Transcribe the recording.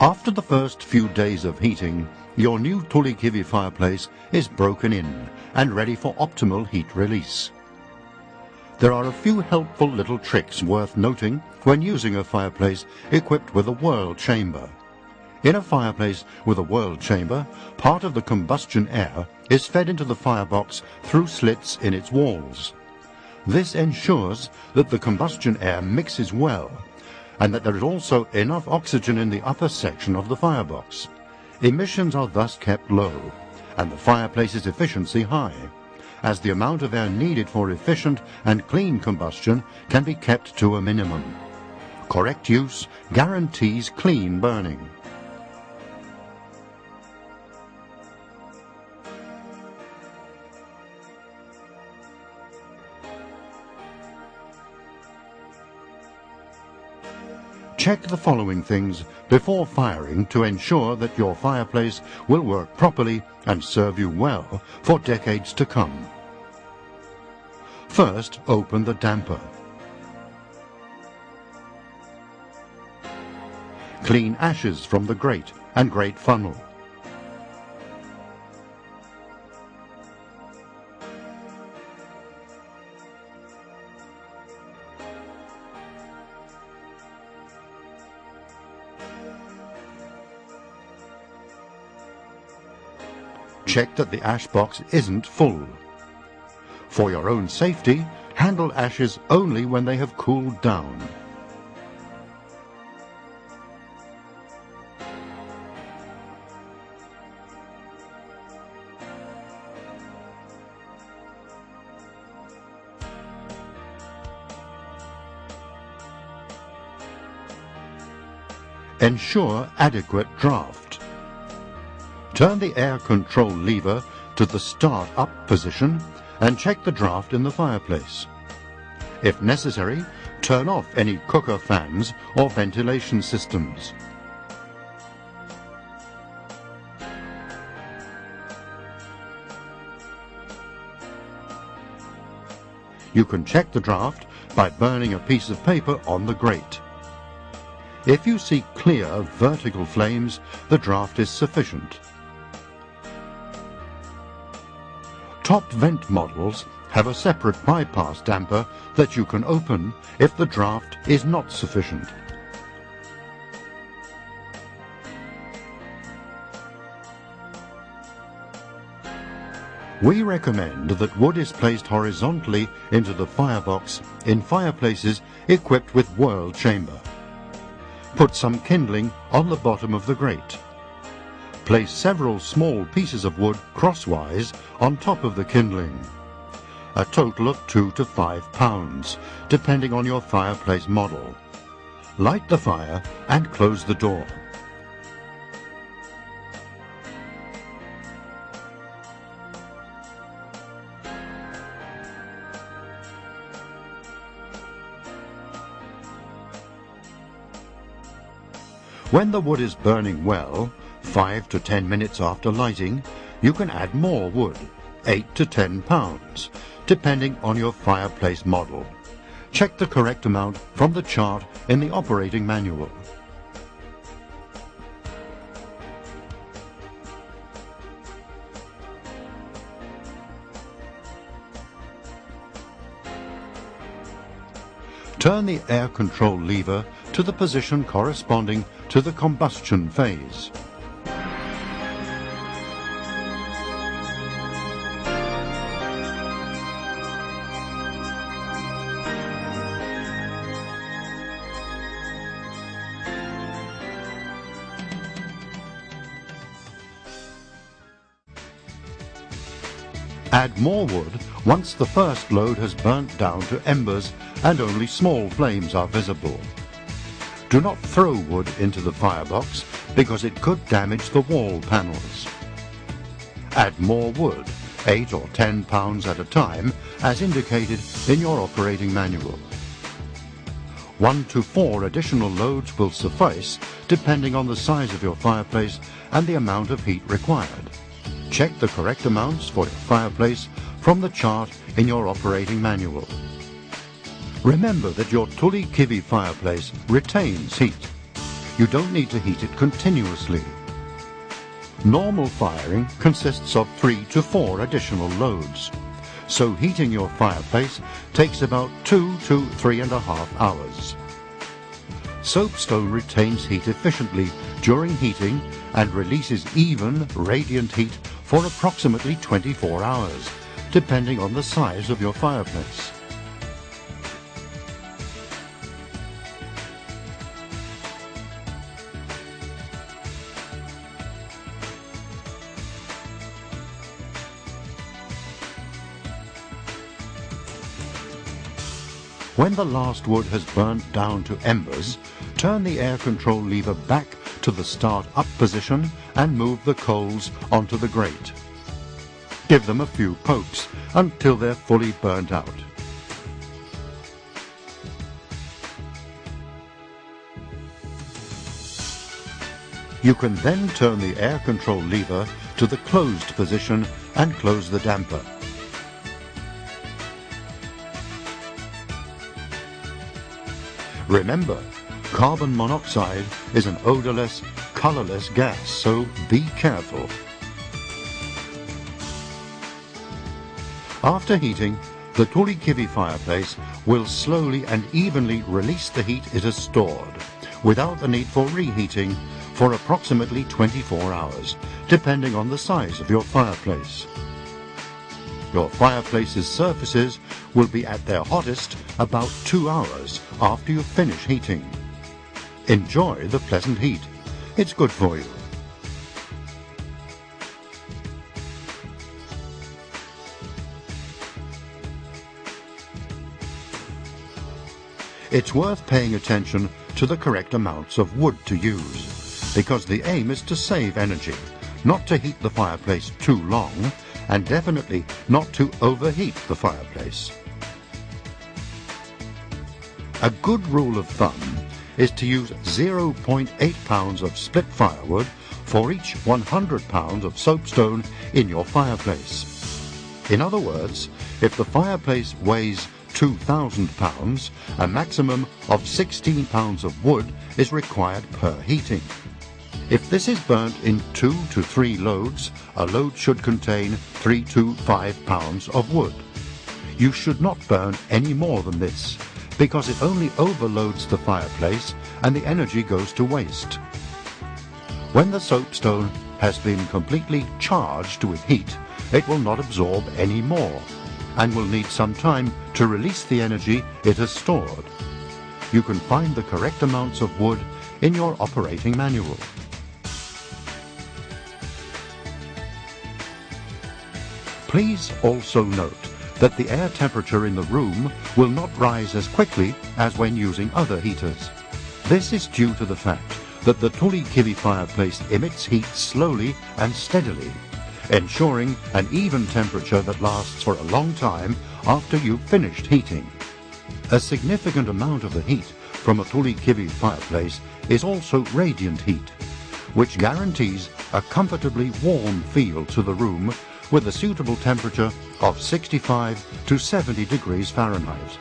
After the first few days of heating, your new Tulikivi fireplace is broken in and ready for optimal heat release. There are a few helpful little tricks worth noting when using a fireplace equipped with a whirl chamber. In a fireplace with a whirl chamber, part of the combustion air is fed into the firebox through slits in its walls. This ensures that the combustion air mixes well and that there is also enough oxygen in the upper section of the firebox. Emissions are thus kept low and the fireplace's efficiency high, as the amount of air needed for efficient and clean combustion can be kept to a minimum. Correct use guarantees clean burning. Check the following things before firing to ensure that your fireplace will work properly and serve you well for decades to come. First, open the damper. Clean ashes from the grate and grate funnel. Check that the ash box isn't full. For your own safety, handle ashes only when they have cooled down. Ensure adequate draft. Turn the air control lever to the start up position and check the draft in the fireplace. If necessary, turn off any cooker fans or ventilation systems. You can check the draft by burning a piece of paper on the grate. If you see clear vertical flames, the draft is sufficient. Top vent models have a separate bypass damper that you can open if the draft is not sufficient. We recommend that wood is placed horizontally into the firebox in fireplaces equipped with whirl chamber. Put some kindling on the bottom of the grate. Place several small pieces of wood crosswise on top of the kindling. A total of 2 to 5 pounds, depending on your fireplace model. Light the fire and close the door. When the wood is burning well, 5 to 10 minutes after lighting, you can add more wood, 8 to 10 pounds, depending on your fireplace model. Check the correct amount from the chart in the operating manual. Turn the air control lever to the position corresponding to the combustion phase. Add more wood once the first load has burnt down to embers and only small flames are visible. Do not throw wood into the firebox because it could damage the wall panels. Add more wood, 8 or 10 pounds at a time, as indicated in your operating manual. 1 to 4 additional loads will suffice depending on the size of your fireplace and the amount of heat required. Check the correct amounts for your fireplace from the chart in your operating manual. Remember that your Tulikivi fireplace retains heat. you don't need to heat it continuously. Normal firing consists of 3 to 4 additional loads, so heating your fireplace takes about 2 to 3.5 hours. Soapstone retains heat efficiently during heating and releases even, radiant heat for approximately 24 hours, depending on the size of your fireplace. When the last wood has burnt down to embers, turn the air control lever back to the start up position and move the coals onto the grate. Give them a few pokes until they're fully burnt out. You can then turn the air control lever to the closed position and close the damper. Remember, carbon monoxide is an odorless, colorless gas, so be careful. After heating, the Tulikivi fireplace will slowly and evenly release the heat it has stored, without the need for reheating, for approximately 24 hours, depending on the size of your fireplace. Your fireplace's surfaces will be at their hottest about 2 hours after you finish heating. Enjoy the pleasant heat. It's good for you. It's worth paying attention to the correct amounts of wood to use, because the aim is to save energy, not to heat the fireplace too long, and definitely not to overheat the fireplace. A good rule of thumb is to use 0.8 pounds of split firewood for each 100 pounds of soapstone in your fireplace. In other words, if the fireplace weighs 2,000 pounds, a maximum of 16 pounds of wood is required per heating. If this is burnt in 2 to 3 loads, a load should contain 3 to 5 pounds of wood. You should not burn any more than this, because it only overloads the fireplace and the energy goes to waste. When the soapstone has been completely charged with heat, it will not absorb any more, and will need some time to release the energy it has stored. You can find the correct amounts of wood in your operating manual. Please also note that the air temperature in the room will not rise as quickly as when using other heaters. This is due to the fact that the Tulikivi fireplace emits heat slowly and steadily, ensuring an even temperature that lasts for a long time after you've finished heating. A significant amount of the heat from a Tulikivi fireplace is also radiant heat, which guarantees a comfortably warm feel to the room with a suitable temperature of 65 to 70 degrees Fahrenheit.